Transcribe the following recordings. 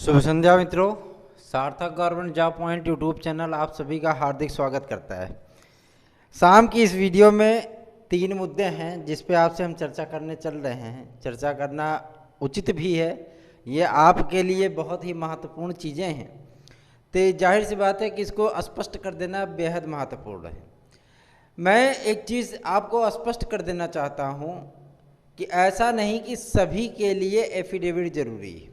शुभ संध्या मित्रों। सार्थक government job point YouTube channel आप सभी का हार्दिक स्वागत करता है। शाम की इस वीडियो में 3 मुद्दे हैं जिस पे आपसे हम चर्चा करने चल रहे हैं। चर्चा करना उचित भी है, ये आपके लिए बहुत ही महत्वपूर्ण चीज़ें हैं, तो जाहिर सी बात है कि इसको स्पष्ट कर देना बेहद महत्वपूर्ण है। मैं एक चीज़ आपको स्पष्ट कर देना चाहता हूँ कि ऐसा नहीं कि सभी के लिए एफिडेविट ज़रूरी है।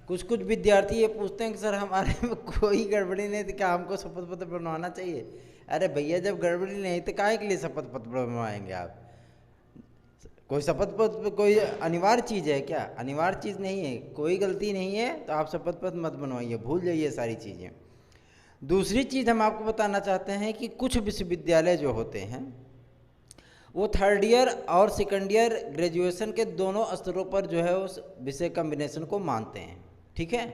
कुछ कुछ विद्यार्थी ये पूछते हैं कि सर हमारे में कोई गड़बड़ी नहीं थी, क्या हमको शपथ पत्र बनवाना चाहिए? अरे भैया, जब गड़बड़ी नहीं तो काहे के लिए शपथ पत्र बनवाएंगे आप? कोई शपथ पत्र कोई अनिवार्य चीज़ है क्या? अनिवार्य चीज़ नहीं है। कोई गलती नहीं है तो आप शपथ पत्र मत बनवाइए, भूल जाइए सारी चीज़ें। दूसरी चीज़ हम आपको बताना चाहते हैं कि कुछ विश्वविद्यालय जो होते हैं वो 3rd ईयर और 2nd ईयर ग्रेजुएशन के दोनों स्तरों पर जो है उस विषय कम्बिनेशन को मानते हैं। ठीक है,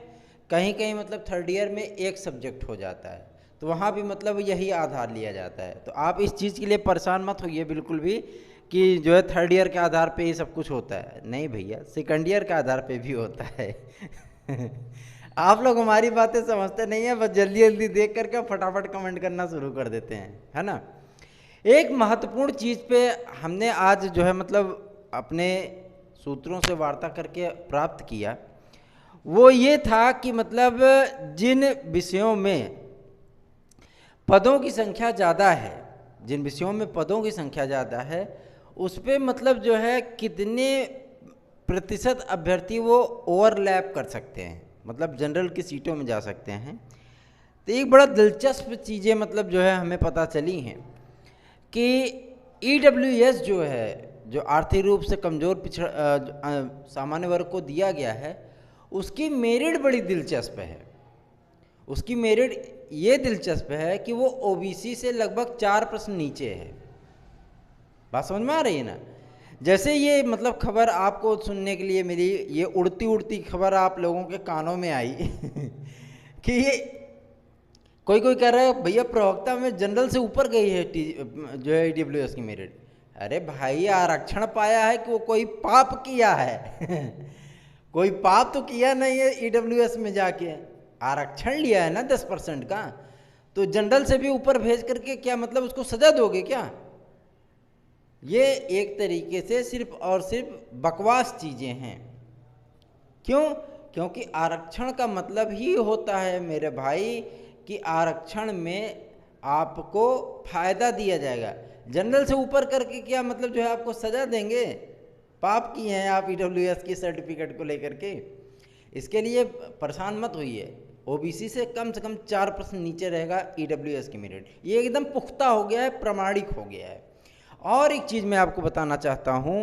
कहीं कहीं मतलब 3rd ईयर में एक सब्जेक्ट हो जाता है, तो वहाँ भी मतलब यही आधार लिया जाता है। तो आप इस चीज़ के लिए परेशान मत होइए बिल्कुल भी कि जो है 3rd ईयर के आधार पे ये सब कुछ होता है। नहीं भैया, 2nd ईयर के आधार पे भी होता है। आप लोग हमारी बातें समझते नहीं हैं, बस जल्दी जल्दी देख करके फटाफट कमेंट करना शुरू कर देते हैं, है ना। एक महत्वपूर्ण चीज़ पे हमने आज जो है मतलब अपने सूत्रों से वार्ता करके प्राप्त किया, वो ये था कि मतलब जिन विषयों में पदों की संख्या ज़्यादा है, जिन विषयों में पदों की संख्या ज़्यादा है, उस पे मतलब जो है कितने प्रतिशत अभ्यर्थी वो ओवरलैप कर सकते हैं, मतलब जनरल की सीटों में जा सकते हैं। तो एक बड़ा दिलचस्प चीज़ें मतलब जो है हमें पता चली हैं कि EWS जो है, जो आर्थिक रूप से कमज़ोर सामान्य वर्ग को दिया गया है, उसकी मेरिट बड़ी दिलचस्प है। उसकी मेरिट ये दिलचस्प है कि वो OBC से लगभग 4 प्रश्न नीचे है। बात समझ में आ रही है ना। जैसे ये मतलब खबर आपको सुनने के लिए मिली, ये उड़ती उड़ती खबर आप लोगों के कानों में आई कि ये कोई कोई कह रहा है भैया प्रवक्ता में जनरल से ऊपर गई है जो है EWS की मेरिट। अरे भाई, आरक्षण पाया है कि वो कोई पाप किया है? कोई पाप तो किया नहीं है EWS में जाके, आरक्षण लिया है ना 10% का, तो जनरल से भी ऊपर भेज करके क्या मतलब उसको सजा दोगे क्या? ये एक तरीके से सिर्फ और सिर्फ बकवास चीज़ें हैं। क्यों? क्योंकि आरक्षण का मतलब ही होता है मेरे भाई कि आरक्षण में आपको फायदा दिया जाएगा। जनरल से ऊपर करके क्या मतलब जो है आपको सजा देंगे? पाप किए हैं आप EWS की सर्टिफिकेट को लेकर के। इसके लिए परेशान मत होइए। OBC से कम 4 प्रश्न नीचे रहेगा EWS की मेरिट, ये एकदम पुख्ता हो गया है, प्रमाणिक हो गया है। और एक चीज़ मैं आपको बताना चाहता हूँ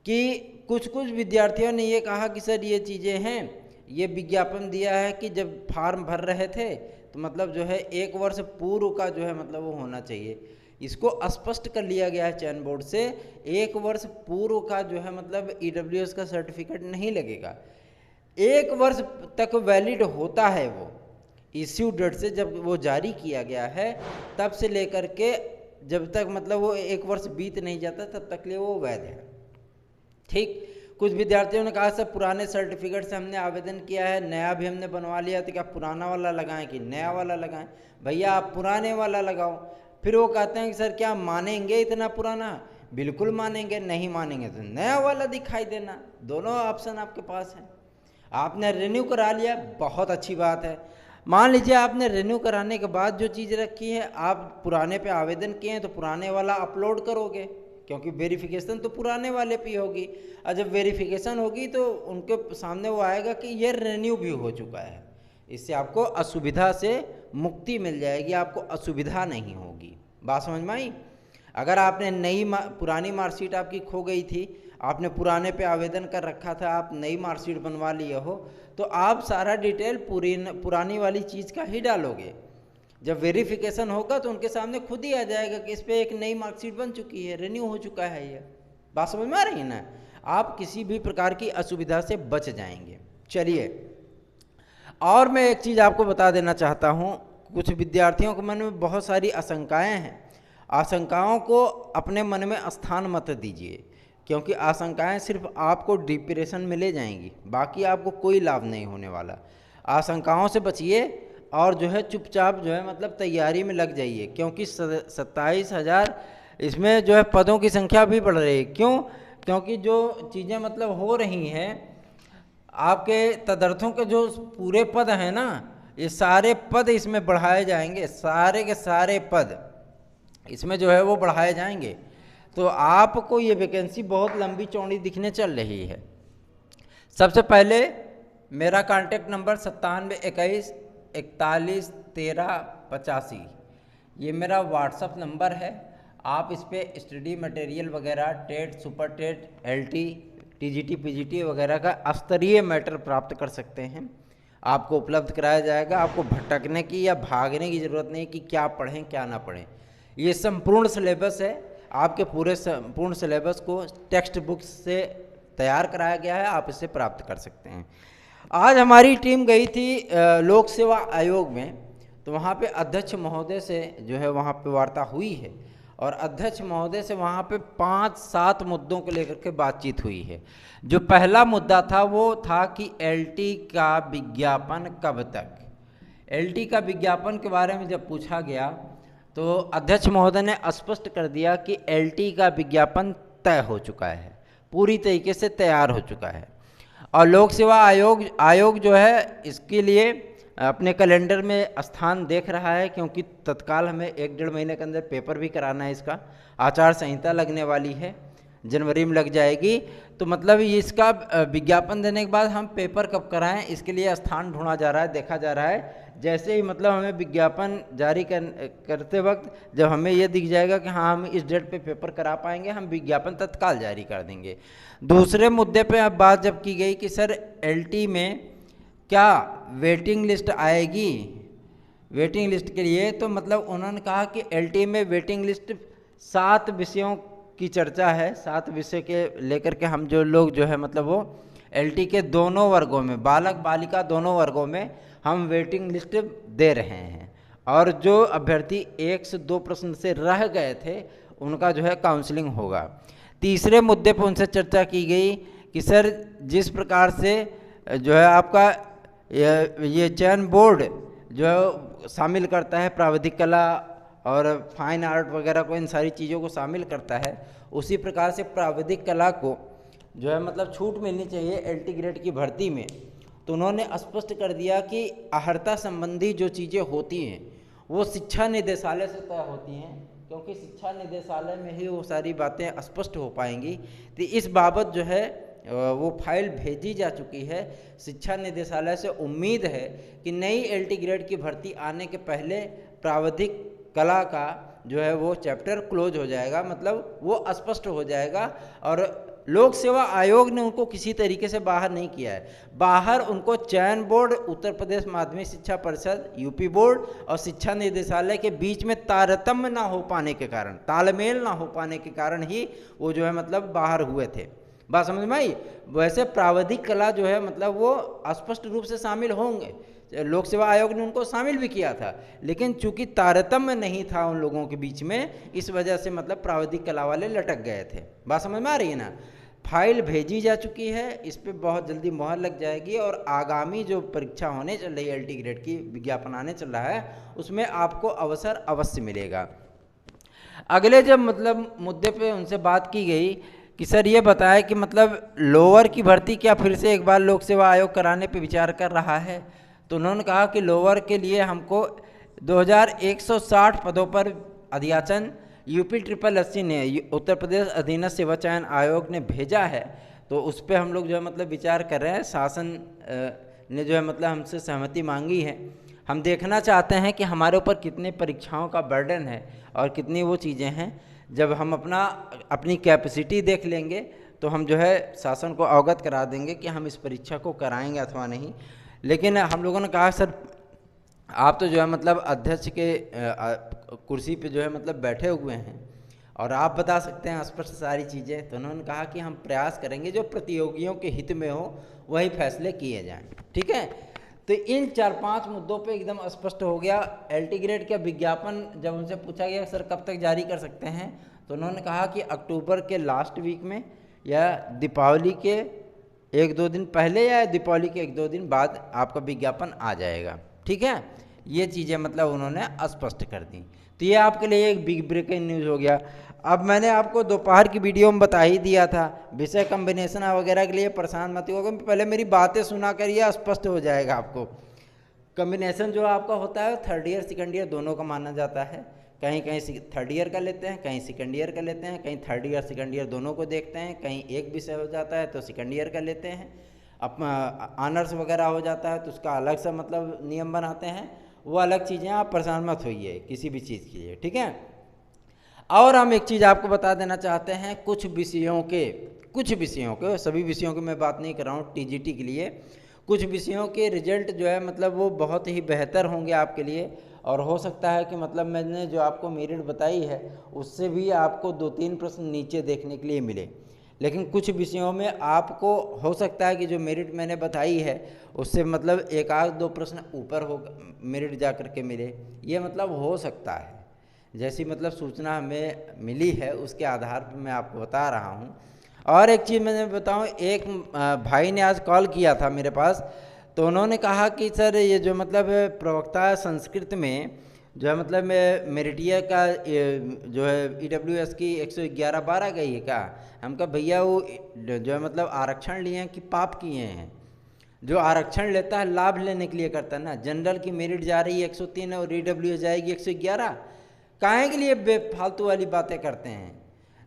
कि कुछ कुछ विद्यार्थियों ने ये कहा कि सर ये चीज़ें हैं, ये विज्ञापन दिया है कि जब फॉर्म भर रहे थे तो मतलब जो है 1 वर्ष पूर्व का जो है मतलब वो होना चाहिए। इसको स्पष्ट कर लिया गया है चयन बोर्ड से, 1 वर्ष पूर्व का जो है मतलब EWS का सर्टिफिकेट नहीं लगेगा। 1 वर्ष तक वैलिड होता है वो इश्यू डेट से, जब वो जारी किया गया है तब से लेकर के जब तक मतलब वो 1 वर्ष बीत नहीं जाता तब तक लिए वो वैध है। ठीक, कुछ विद्यार्थियों ने कहा सर पुराने सर्टिफिकेट से हमने आवेदन किया है, नया भी हमने बनवा लिया, तो क्या पुराना वाला लगाएं कि नया वाला लगाएं? भैया आप पुराने वाला लगाओ। फिर वो कहते हैं कि सर क्या मानेंगे इतना पुराना? बिल्कुल मानेंगे, नहीं मानेंगे तो नया वाला दिखाई देना। दोनों ऑप्शन आपके पास है। आपने रिन्यू करा लिया, बहुत अच्छी बात है। मान लीजिए आपने रिन्यू कराने के बाद जो चीज़ रखी है, आप पुराने पे आवेदन किए हैं तो पुराने वाला अपलोड करोगे, क्योंकि वेरिफिकेशन तो पुराने वाले पे होगी। और जब वेरिफिकेशन होगी तो उनके सामने वो आएगा कि ये रिन्यू भी हो चुका है। इससे आपको असुविधा से मुक्ति मिल जाएगी, आपको असुविधा नहीं होगी। बात समझ में आई? अगर आपने पुरानी मार्कशीट आपकी खो गई थी, आपने पुराने पे आवेदन कर रखा था, आप नई मार्कशीट बनवा लिए हो, तो आप सारा डिटेल पुरानी वाली चीज़ का ही डालोगे। जब वेरिफिकेशन होगा तो उनके सामने खुद ही आ जाएगा कि इस पर एक नई मार्कशीट बन चुकी है, रिन्यू हो चुका है। ये बात समझ में आ रही है ना। आप किसी भी प्रकार की असुविधा से बच जाएंगे। चलिए, और मैं एक चीज़ आपको बता देना चाहता हूँ, कुछ विद्यार्थियों के मन में बहुत सारी आशंकाएँ हैं। आशंकाओं को अपने मन में स्थान मत दीजिए, क्योंकि आशंकाएं सिर्फ आपको डिप्रेशन में ले जाएंगी, बाकी आपको कोई लाभ नहीं होने वाला। आशंकाओं से बचिए और जो है चुपचाप जो है मतलब तैयारी में लग जाइए, क्योंकि 27,000 इसमें जो है पदों की संख्या भी बढ़ रही है। क्यों? क्योंकि जो चीज़ें मतलब हो रही हैं, आपके तदर्थों के जो पूरे पद हैं ना, ये सारे पद इसमें बढ़ाए जाएंगे, सारे के सारे पद इसमें जो है वो बढ़ाए जाएंगे। तो आपको ये वैकेंसी बहुत लंबी चौड़ी दिखने चल रही है। सबसे पहले मेरा कॉन्टैक्ट नंबर 9721411385, ये मेरा व्हाट्सअप नंबर है। आप इस पर स्टडी मटेरियल वगैरह, TET, super TET, LT, TGT, PGT वगैरह का स्तरीय मैटर प्राप्त कर सकते हैं। आपको उपलब्ध कराया जाएगा। आपको भटकने की या भागने की ज़रूरत नहीं कि क्या पढ़ें क्या ना पढ़ें। ये संपूर्ण सिलेबस है। आपके पूरे संपूर्ण सिलेबस को टेक्स्ट बुक्स से तैयार कराया गया है, आप इसे प्राप्त कर सकते हैं। आज हमारी टीम गई थी लोक सेवा आयोग में, तो वहाँ पे अध्यक्ष महोदय से जो है वहाँ पे वार्ता हुई है और अध्यक्ष महोदय से वहाँ पे 5-7 मुद्दों को लेकर के बातचीत हुई है। जो पहला मुद्दा था वो था कि LT का विज्ञापन कब तक। LT का विज्ञापन के बारे में जब पूछा गया तो अध्यक्ष महोदय ने स्पष्ट कर दिया कि LT का विज्ञापन तय हो चुका है, पूरी तरीके से तैयार हो चुका है और लोक सेवा आयोग जो है इसके लिए अपने कैलेंडर में स्थान देख रहा है, क्योंकि तत्काल हमें 1-1.5 महीने के अंदर पेपर भी कराना है। इसका आचार संहिता लगने वाली है, जनवरी में लग जाएगी। तो मतलब इसका विज्ञापन देने के बाद हम पेपर कब कराएं, इसके लिए स्थान ढूंढा जा रहा है, देखा जा रहा है। जैसे ही मतलब हमें विज्ञापन जारी करते वक्त जब हमें यह दिख जाएगा कि हाँ हम इस डेट पे पेपर करा पाएंगे, हम विज्ञापन तत्काल जारी कर देंगे। दूसरे मुद्दे पे अब बात जब की गई कि सर LT में क्या वेटिंग लिस्ट आएगी, वेटिंग लिस्ट के लिए, तो मतलब उन्होंने कहा कि LT में वेटिंग लिस्ट 7 विषयों की चर्चा है। 7 विषय के लेकर के हम जो लोग जो है मतलब वो LT के दोनों वर्गों में, बालक बालिका दोनों वर्गों में हम वेटिंग लिस्ट दे रहे हैं और जो अभ्यर्थी 1 से 2 प्रश्न से रह गए थे उनका जो है काउंसलिंग होगा। तीसरे मुद्दे पर उनसे चर्चा की गई कि सर जिस प्रकार से जो है आपका ये चयन बोर्ड जो है शामिल करता है प्राविधिक कला और फाइन आर्ट वगैरह को, इन सारी चीज़ों को शामिल करता है, उसी प्रकार से प्राविधिक कला को जो है मतलब छूट मिलनी चाहिए LT ग्रेड की भर्ती में। तो उन्होंने स्पष्ट कर दिया कि अर्हता संबंधी जो चीज़ें होती हैं वो शिक्षा निदेशालय से तय होती हैं, क्योंकि शिक्षा निदेशालय में ही वो सारी बातें स्पष्ट हो पाएंगी। तो इस बाबत जो है वो फाइल भेजी जा चुकी है शिक्षा निदेशालय से। उम्मीद है कि नई LT ग्रेड की भर्ती आने के पहले प्राविधिक कला का जो है वो चैप्टर क्लोज हो जाएगा, मतलब वो स्पष्ट हो जाएगा। और लोक सेवा आयोग ने उनको किसी तरीके से बाहर नहीं किया है। बाहर उनको चयन बोर्ड, उत्तर प्रदेश माध्यमिक शिक्षा परिषद, UP बोर्ड और शिक्षा निदेशालय के बीच में तारतम्य ना हो पाने के कारण, तालमेल ना हो पाने के कारण ही वो जो है मतलब बाहर हुए थे। बात समझ में आई? वैसे प्राविधिक कला जो है मतलब वो स्पष्ट रूप से शामिल होंगे, लोक सेवा आयोग ने उनको शामिल भी किया था, लेकिन चूंकि तारतम्य नहीं था उन लोगों के बीच में, इस वजह से मतलब प्राविधिक कला वाले लटक गए थे। बात समझ में आ रही है ना? फाइल भेजी जा चुकी है, इस पर बहुत जल्दी मोहर लग जाएगी और आगामी जो परीक्षा होने चल रही है LT ग्रेड की, विज्ञापन आने चल रहा है, उसमें आपको अवसर अवश्य मिलेगा। अगले जब मतलब मुद्दे पे उनसे बात की गई कि सर ये बताएं कि मतलब लोअर की भर्ती क्या फिर से एक बार लोक सेवा आयोग कराने पे विचार कर रहा है, तो उन्होंने कहा कि लोअर के लिए हमको 2160 पदों पर अध्याचन UP-SSC ने, उत्तर प्रदेश अधीनस्थ सेवा चयन आयोग ने भेजा है, तो उस पर हम लोग जो है मतलब विचार कर रहे हैं। शासन ने जो है मतलब हमसे सहमति मांगी है। हम देखना चाहते हैं कि हमारे ऊपर कितने परीक्षाओं का बर्डन है और कितनी वो चीज़ें हैं। जब हम अपनी कैपेसिटी देख लेंगे तो हम जो है शासन को अवगत करा देंगे कि हम इस परीक्षा को कराएंगे अथवा नहीं। लेकिन हम लोगों ने कहा सर आप तो जो है मतलब अध्यक्ष के कुर्सी पे जो है मतलब बैठे हुए हैं और आप बता सकते हैं स्पष्ट सारी चीज़ें। तो उन्होंने कहा कि हम प्रयास करेंगे जो प्रतियोगियों के हित में हो वही फैसले किए जाएं। ठीक है, तो इन 4-5 मुद्दों पे एकदम स्पष्ट हो गया। LT ग्रेड का विज्ञापन जब उनसे पूछा गया सर कब तक जारी कर सकते हैं, तो उन्होंने कहा कि अक्टूबर के लास्ट वीक में या दीपावली के 1-2 दिन पहले या दीपावली के 1-2 दिन बाद आपका विज्ञापन आ जाएगा। ठीक है, ये चीज़ें मतलब उन्होंने स्पष्ट कर दी। तो ये आपके लिए एक बिग ब्रेकिंग न्यूज़ हो गया। अब मैंने आपको दोपहर की वीडियो में बता ही दिया था, विषय कम्बिनेशन वगैरह के लिए परेशान मत होगा, पहले मेरी बातें सुना करिए, स्पष्ट हो जाएगा आपको। कम्बिनेशन जो आपका होता है थर्ड ईयर सेकंड ईयर दोनों का माना जाता है। कहीं कहीं थर्ड ईयर का लेते हैं, कहीं सेकंड ईयर का लेते हैं, कहीं थर्ड ईयर सेकंड ईयर दोनों को देखते हैं, कहीं एक विषय हो जाता है तो सेकंड ईयर का लेते हैं, अपना ऑनर्स वगैरह हो जाता है तो उसका अलग सा मतलब नियम बनाते हैं। वो अलग चीज़ें, आप परेशान मत होइए किसी भी चीज़ के लिए। ठीक है, और हम एक चीज़ आपको बता देना चाहते हैं, कुछ विषयों के सभी विषयों की मैं बात नहीं कर रहा हूँ, टीजीटी के लिए कुछ विषयों के रिजल्ट जो है मतलब वो बहुत ही बेहतर होंगे आपके लिए। और हो सकता है कि मतलब मैंने जो आपको मेरिट बताई है उससे भी आपको 2-3 प्रश्न नीचे देखने के लिए मिले, लेकिन कुछ विषयों में आपको हो सकता है कि जो मेरिट मैंने बताई है उससे मतलब 1-2 प्रश्न ऊपर हो मेरिट जा कर के मिले, ये मतलब हो सकता है। जैसी मतलब सूचना हमें मिली है उसके आधार पर मैं आपको बता रहा हूँ। और एक चीज़ मैंने बताऊँ, एक भाई ने आज कॉल किया था मेरे पास, तो उन्होंने कहा कि सर ये जो मतलब प्रवक्ता संस्कृत में जो है मतलब मेरिटिया का जो है EWS की 111-12 गई है क्या? हम कहा भैया वो जो है मतलब आरक्षण लिए हैं कि पाप किए हैं? जो आरक्षण लेता है लाभ लेने के लिए करता है ना। जनरल की मेरिट जा रही है 103 और EWS जाएगी 111, काहे के लिए बेफालतू वाली बातें करते हैं?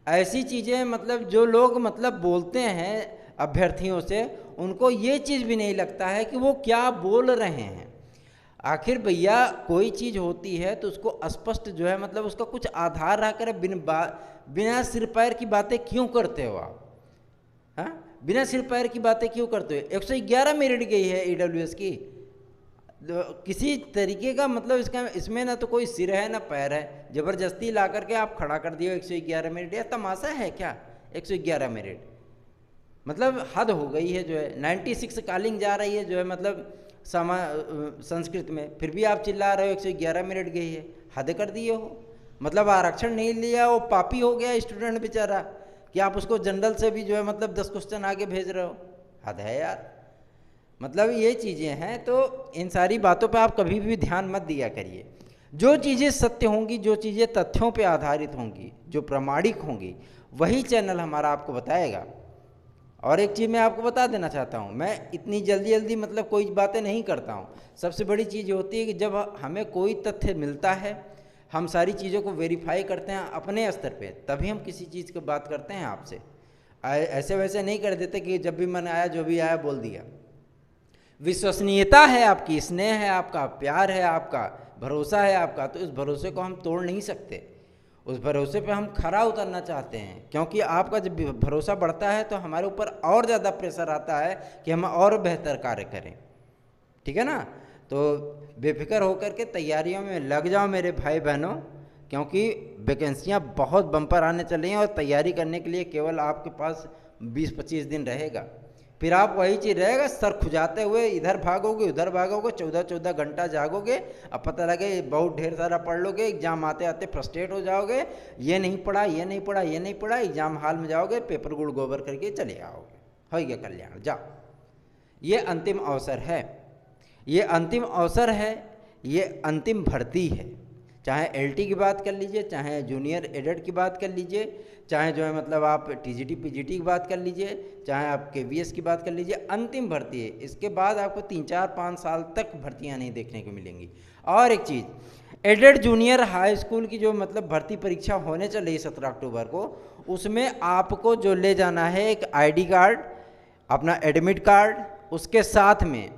ऐसी चीज़ें मतलब जो लोग मतलब बोलते हैं अभ्यर्थियों से, उनको ये चीज़ भी नहीं लगता है कि वो क्या बोल रहे हैं। आखिर भैया कोई चीज़ होती है तो उसको स्पष्ट जो है मतलब उसका कुछ आधार रह कर बिना सिर पैर की बातें क्यों करते हो आप? हाँ, बिना सिर पैर की बातें क्यों करते हो? 111 मेरिट गई है EWS की, किसी तरीके का मतलब इसका इसमें ना तो कोई सिर है ना पैर है, ज़बरदस्ती ला करके आप खड़ा कर दिए 111 मिनट। या तमाशा है क्या 111 मिनट? मतलब हद हो गई है। जो है 96 कॉलिंग जा रही है जो है मतलब संस्कृत में, फिर भी आप चिल्ला रहे हो 111 मिनट गई है। हद कर दिए हो। मतलब आरक्षण नहीं लिया वो पापी हो गया स्टूडेंट बेचारा, कि आप उसको जनरल से भी जो है मतलब 10 क्वेश्चन आगे भेज रहे हो। हद है यार। मतलब ये चीज़ें हैं, तो इन सारी बातों पे आप कभी भी ध्यान मत दिया करिए। जो चीज़ें सत्य होंगी, जो चीज़ें तथ्यों पे आधारित होंगी, जो प्रामाणिक होंगी, वही चैनल हमारा आपको बताएगा। और एक चीज़ मैं आपको बता देना चाहता हूँ, मैं इतनी जल्दी जल्दी मतलब कोई बातें नहीं करता हूँ। सबसे बड़ी चीज़ होती है कि जब हमें कोई तथ्य मिलता है, हम सारी चीज़ों को वेरीफाई करते हैं अपने स्तर पे, तभी हम किसी चीज़ की बात करते हैं आपसे। ऐसे वैसे नहीं कर देते कि जब भी मन आया जो भी आया बोल दिया। विश्वसनीयता है आपकी, स्नेह है आपका, प्यार है आपका, भरोसा है आपका, तो इस भरोसे को हम तोड़ नहीं सकते। उस भरोसे पे हम खरा उतरना चाहते हैं, क्योंकि आपका जब भरोसा बढ़ता है तो हमारे ऊपर और ज़्यादा प्रेशर आता है कि हम और बेहतर कार्य करें। ठीक है ना? तो बेफिक्र होकर के तैयारियों में लग जाओ मेरे भाई बहनों, क्योंकि वैकेंसियाँ बहुत बम्पर आने चल रही हैं और तैयारी करने के लिए केवल आपके पास 20-25 दिन रहेगा। फिर आप वही चीज़ रहेगा, सर खुजाते हुए इधर भागोगे उधर भागोगे, 14-14 घंटा जागोगे, अब पता लगे बहुत ढेर सारा पढ़ लोगे, एग्जाम आते आते फ्रस्ट्रेट हो जाओगे, ये नहीं पढ़ा ये नहीं पढ़ा ये नहीं पढ़ा, एग्जाम हाल में जाओगे, पेपर गुड़ गोबर करके चले आओगे, हो गया कल्याण, जाओ। ये अंतिम अवसर है, ये अंतिम अवसर है, ये अंतिम भर्ती है। चाहे LT की बात कर लीजिए, चाहे जूनियर एडेड की बात कर लीजिए, चाहे जो है मतलब आप TGT PGT की बात कर लीजिए, चाहे आप KVS की बात कर लीजिए, अंतिम भर्ती है। इसके बाद आपको 3-4-5 साल तक भर्तियां नहीं देखने को मिलेंगी। और एक चीज़, एडेड जूनियर हाई स्कूल की जो मतलब भर्ती परीक्षा होने चल रही है 17 अक्टूबर को, उसमें आपको जो ले जाना है एक ID कार्ड, अपना एडमिट कार्ड, उसके साथ में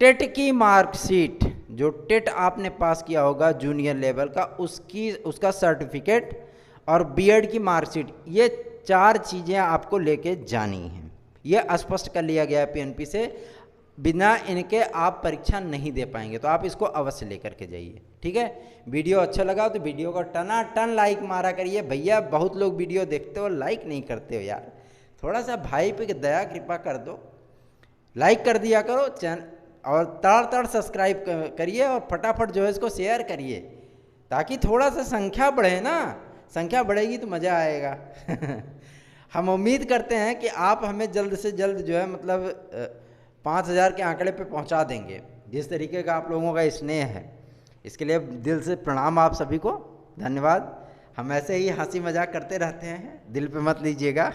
टेट की मार्कशीट, जो टेट आपने पास किया होगा जूनियर लेवल का, उसका सर्टिफिकेट और बीएड की मार्कशीट, ये 4 चीज़ें आपको लेके जानी हैं। ये स्पष्ट कर लिया गया है PNP से, बिना इनके आप परीक्षा नहीं दे पाएंगे, तो आप इसको अवश्य लेकर के जाइए। ठीक है? वीडियो अच्छा लगा तो वीडियो को टनाटन लाइक मारा करिए। भैया बहुत लोग वीडियो देखते हो लाइक नहीं करते हो यार, थोड़ा सा भाई पे दया कृपा कर दो, लाइक कर दिया करो चैनल, और ताड़ सब्सक्राइब करिए, और फटाफट जो है इसको शेयर करिए, ताकि थोड़ा सा संख्या बढ़े ना, संख्या बढ़ेगी तो मज़ा आएगा। हम उम्मीद करते हैं कि आप हमें जल्द से जल्द जो है मतलब 5,000 के आंकड़े पे पहुंचा देंगे। जिस तरीके का आप लोगों का स्नेह है, इसके लिए दिल से प्रणाम आप सभी को, धन्यवाद। हम ऐसे ही हंसी मजाक करते रहते हैं, दिल पे मत लीजिएगा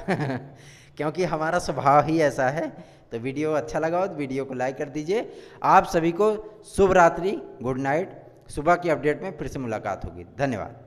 क्योंकि हमारा स्वभाव ही ऐसा है। तो वीडियो अच्छा लगा हो तो वीडियो को लाइक कर दीजिए। आप सभी को शुभ रात्रि, गुड नाइट। सुबह की अपडेट में फिर से मुलाकात होगी। धन्यवाद।